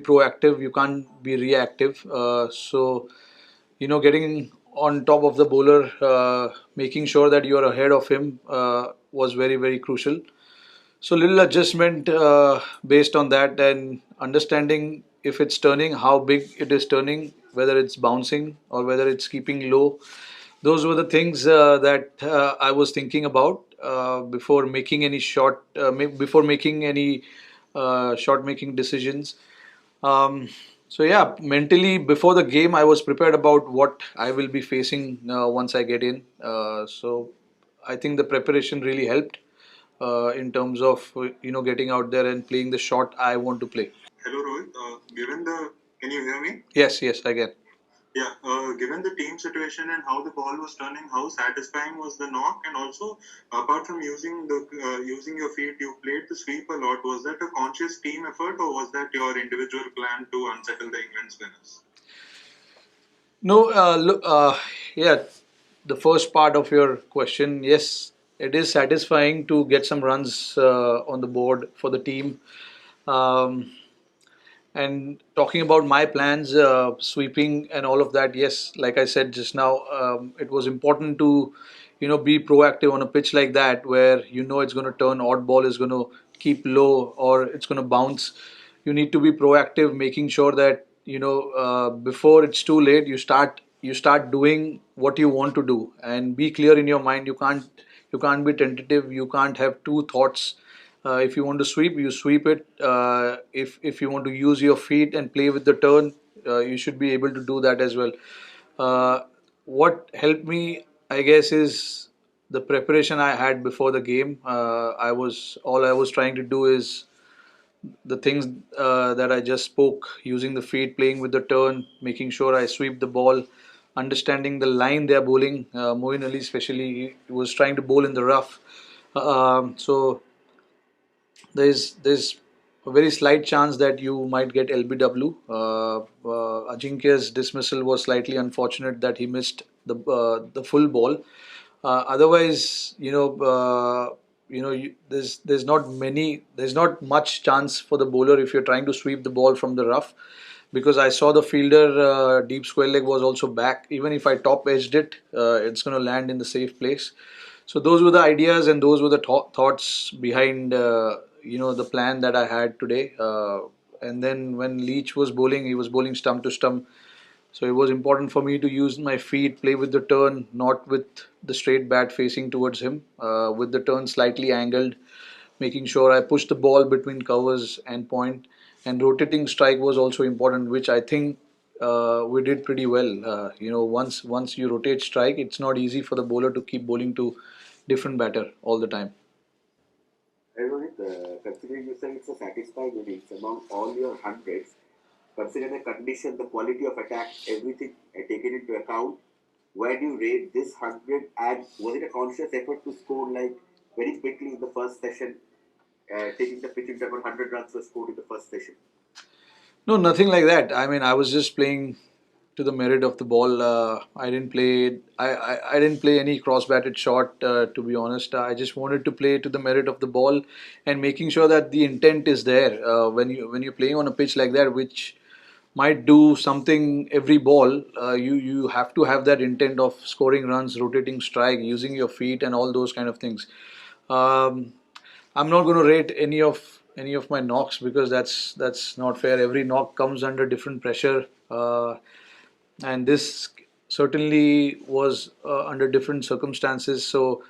proactive. You can't be reactive. So getting on top of the bowler, making sure that you are ahead of him was very, very crucial. So little adjustment based on that, and understanding if it's turning, how big it is turning, whether it's bouncing or whether it's keeping low. Those were the things that I was thinking about before making any before making any shot making decisions. Um, so yeah, mentally before the game, I was prepared about what I will be facing once I get in. So I think the preparation really helped in terms of getting out there and playing the shot I want to play. Hello Rohit, can you hear me? Yes, yes, I get. Yeah, given the team situation and how the ball was turning, how satisfying was the knock? And also, apart from using your feet, you played the sweep a lot. Was that a conscious team effort, or was that your individual plan to unsettle the England spinners? No, look, yeah, the first part of your question, yes, it is satisfying to get some runs on the board for the team. Um, and talking about my plans, sweeping and all of that, yes, like I said just now, it was important to, be proactive on a pitch like that where it's going to turn, odd ball is going to keep low or it's going to bounce. You need to be proactive, making sure that before it's too late, you start doing what you want to do and be clear in your mind. You can't be tentative. You can't have two thoughts. If you want to sweep, you sweep it. If you want to use your feet and play with the turn, you should be able to do that as well. Uh, what helped me, I guess, is the preparation I had before the game. I was trying to do is the things that I just spoke, using the feet, playing with the turn, making sure I sweep the ball, understanding the line they're bowling. Moeen Ali, especially, he was trying to bowl in the rough. So there's a very slight chance that you might get LBW. Ajinkya's dismissal was slightly unfortunate that he missed the full ball. Otherwise, there's not much chance for the bowler if you're trying to sweep the ball from the rough, because I saw the fielder deep square leg was also back. Even if I top edged it, it's going to land in the safe place. So those were the ideas and those were the thoughts behind the plan that I had today. And then when Leach was bowling, he was bowling stump to stump. So it was important for me to use my feet, play with the turn, not with the straight bat facing towards him, with the turn slightly angled, making sure I pushed the ball between covers and point. And rotating strike was also important, which I think we did pretty well. Once you rotate strike, it's not easy for the bowler to keep bowling to different batter all the time. Rohit, considering you say it's a satisfying innings among all your hundreds, consider the condition, the quality of attack, everything taken into account, where do you rate this 100? And was it a conscious effort to score like very quickly in the first session, taking the pitch into about 100 runs were scored in the first session? No, nothing like that. I mean, I was just playing to the merit of the ball. I didn't play. I didn't play any cross-batted shot. To be honest, I just wanted to play to the merit of the ball, and making sure that the intent is there when you're playing on a pitch like that, which might do something every ball. You have to have that intent of scoring runs, rotating strike, using your feet, and all those kind of things. Um, I'm not going to rate any of my knocks because that's not fair. Every knock comes under different pressure, and this certainly was under different circumstances. So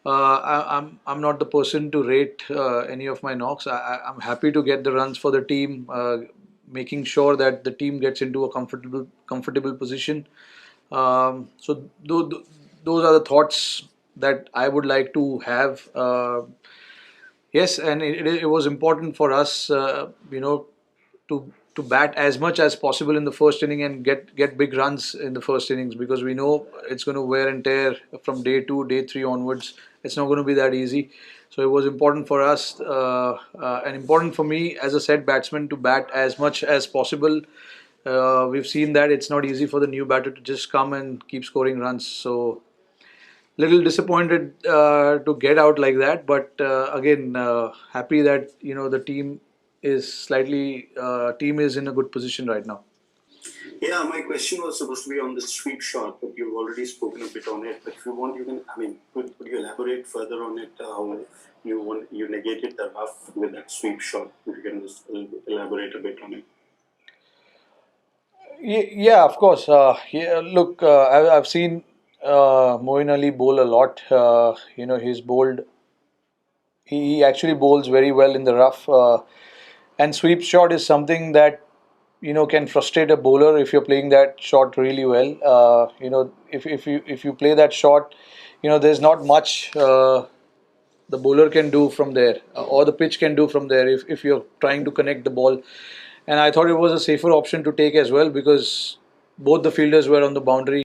I'm not the person to rate any of my knocks. I'm happy to get the runs for the team, making sure that the team gets into a comfortable position. So those are the thoughts that I would like to have. Yes, and it was important for us, to bat as much as possible in the first inning and get big runs in the first innings, because we know it's going to wear and tear from day two, day three onwards. It's not going to be that easy. So it was important for us and important for me as a set batsman to bat as much as possible. We've seen that it's not easy for the new batter to just come and keep scoring runs. So little disappointed to get out like that, but again, happy that the team is slightly team is in a good position right now. Yeah, my question was supposed to be on the sweep shot, but you've already spoken a bit on it. But if you want, you can. I mean, could you elaborate further on it? How you negated the rough with that sweep shot? If you can just elaborate a bit on it. Yeah, of course. Yeah, look, I've seen Moeen Ali bowl a lot. He's bowled. He actually bowls very well in the rough. And sweep shot is something that can frustrate a bowler if you're playing that shot really well. If you play that shot, there's not much the bowler can do from there, or the pitch can do from there if you're trying to connect the ball. And I thought it was a safer option to take as well because both the fielders were on the boundary.